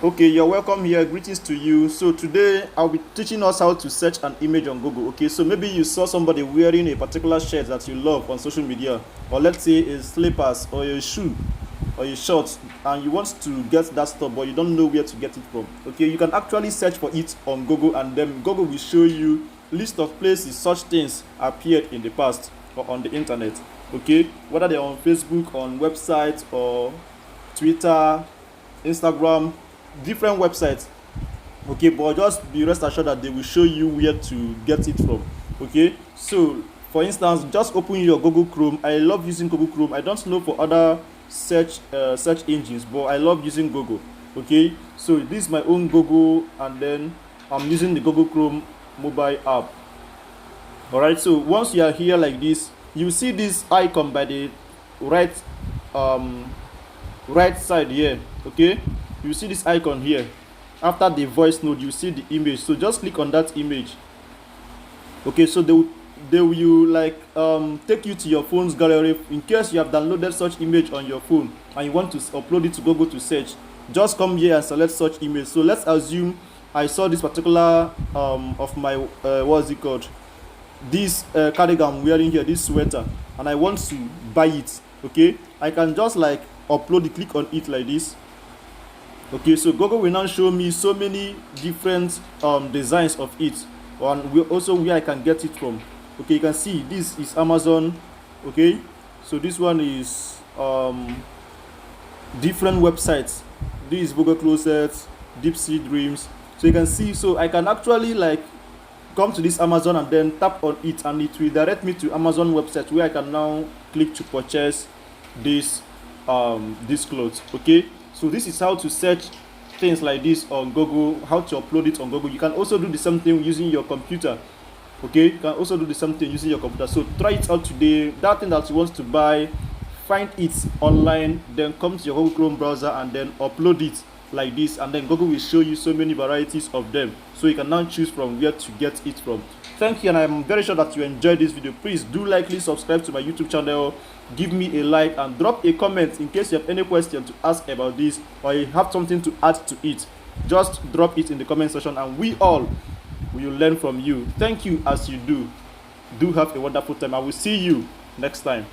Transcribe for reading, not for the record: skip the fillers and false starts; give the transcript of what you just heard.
Okay, you're welcome here. Greetings to you. So today I'll be teaching us how to search an image on Google. Okay, so maybe you saw somebody wearing a particular shirt that you love on social media, or let's say a slippers or a shoe or a shorts, and you want to get that stuff but you don't know where to get it from. Okay, you can actually search for it on Google, and then Google will show you list of places such things appeared in the past or on the internet. Okay, whether they're on Facebook, on websites, or Twitter, Instagram, different websites. Okay, but just be rest assured that they will show you where to get it from. Okay, so for instance, just open your Google Chrome. I love using Google Chrome. I don't know for other search engines, but I love using Google. Okay, so this is my own Google, and then I'm using the Google Chrome mobile app. All right, so once you are here like this, you see this icon by the right right side here. Okay, you see this icon here. After the voice note, you see the image, so just click on that image. Okay, so they will like take you to your phone's gallery. In case you have downloaded such image on your phone and you want to upload it to Google to search, just come here and select such image. So let's assume I saw this particular of my what's it called, this cardigan I'm wearing here, this sweater, and I want to buy it. Okay, I can just like upload it, click on it like this. Okay, so Google will now show me so many different designs of it, and also where I can get it from. Okay, you can see this is Amazon. Okay, so this one is different websites. This is Google Closet, Deep Sea Dreams. So you can see, so I can actually like come to this Amazon and then tap on it, and it will direct me to Amazon website where I can now click to purchase this clothes. Okay, so this is how to search things like this on Google, how to upload it on Google. You can also do the same thing using your computer. Okay, you can also do the same thing using your computer. So try it out today. That thing that you want to buy, find it online, then come to your Google Chrome browser and then upload it like this, and then Google will show you so many varieties of them, so you can now choose from where to get it from. Thank you, and I'm very sure that you enjoyed this video. Please do likely subscribe to my YouTube channel, give me a like, and drop a comment in case you have any question to ask about this, or you have something to add to it. Just drop it in the comment section and we all will learn from you. Thank you. As you do have a wonderful time. I will see you next time.